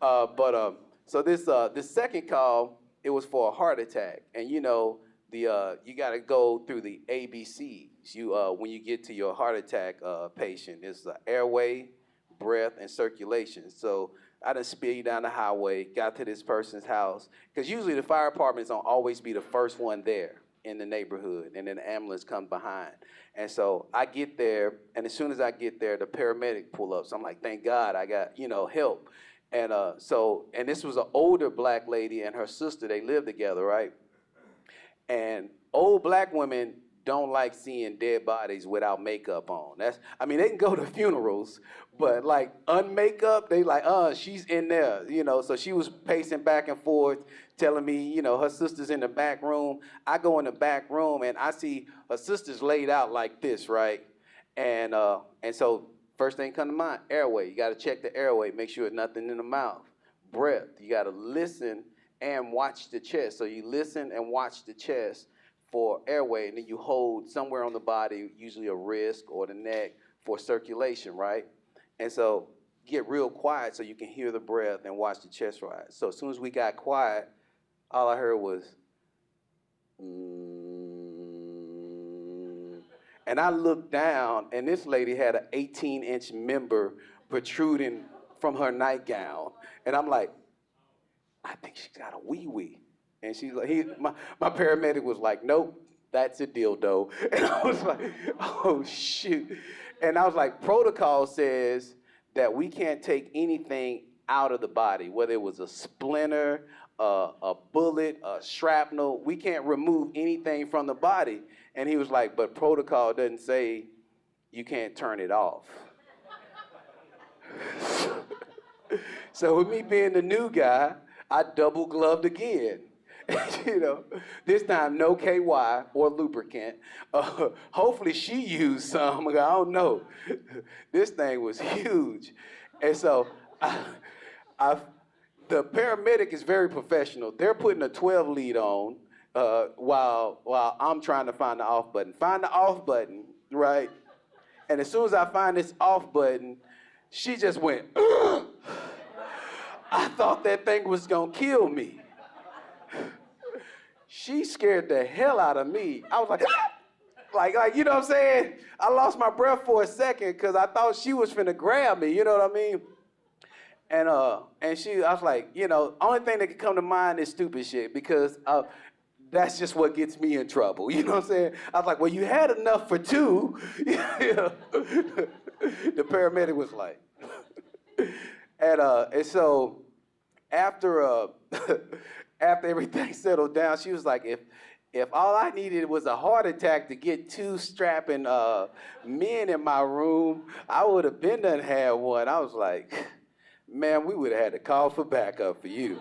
So this second call, it was for a heart attack, and you got to go through the ABCs. When you get to your heart attack patient, it's the airway, breath, and circulation. So I done speed down the highway, got to this person's house, because usually the fire departments don't always be the first one there in the neighborhood, and then the ambulance comes behind. And so I get there, and as soon as I get there, the paramedic pull up. So I'm like, thank God I got help. And this was an older black lady and her sister. They lived together, right? And old black women don't like seeing dead bodies without makeup on. They can go to funerals, but like unmakeup, they like, she's in there, So she was pacing back and forth, telling me, her sister's in the back room. I go in the back room and I see her sister's laid out like this, right? And so first thing come to mind, airway. You got to check the airway, make sure there's nothing in the mouth. Breath, you got to listen and watch the chest. So you listen and watch the chest for airway, and then you hold somewhere on the body, usually a wrist or the neck, for circulation, right? And so get real quiet so you can hear the breath and watch the chest rise. So as soon as we got quiet, all I heard was, and I looked down, and this lady had an 18-inch member protruding from her nightgown. And I'm like, I think she's got a wee-wee. And she's like, my paramedic was like, nope, that's a dildo. And I was like, oh, shoot. And I was like, protocol says that we can't take anything out of the body, whether it was a splinter, a bullet, a shrapnel. We can't remove anything from the body. And he was like, but protocol doesn't say you can't turn it off. So with me being the new guy, I double gloved again. This time no KY or lubricant. Hopefully she used some, I don't know. This thing was huge. And so the paramedic is very professional. They're putting a 12 lead on while I'm trying to find the off button. Find the off button, right? And as soon as I find this off button, she just went, ugh! I thought that thing was gonna kill me. She scared the hell out of me. I was like, ah! like, you know what I'm saying? I lost my breath for a second because I thought she was finna grab me, you know what I mean? And I was like, only thing that could come to mind is stupid shit because that's just what gets me in trouble, you know what I'm saying? I was like, well, you had enough for two. The paramedic was like, and so after after everything settled down, she was like, if all I needed was a heart attack to get two strapping men in my room, I would have been done had one. I was like, man, we would have had to call for backup for you.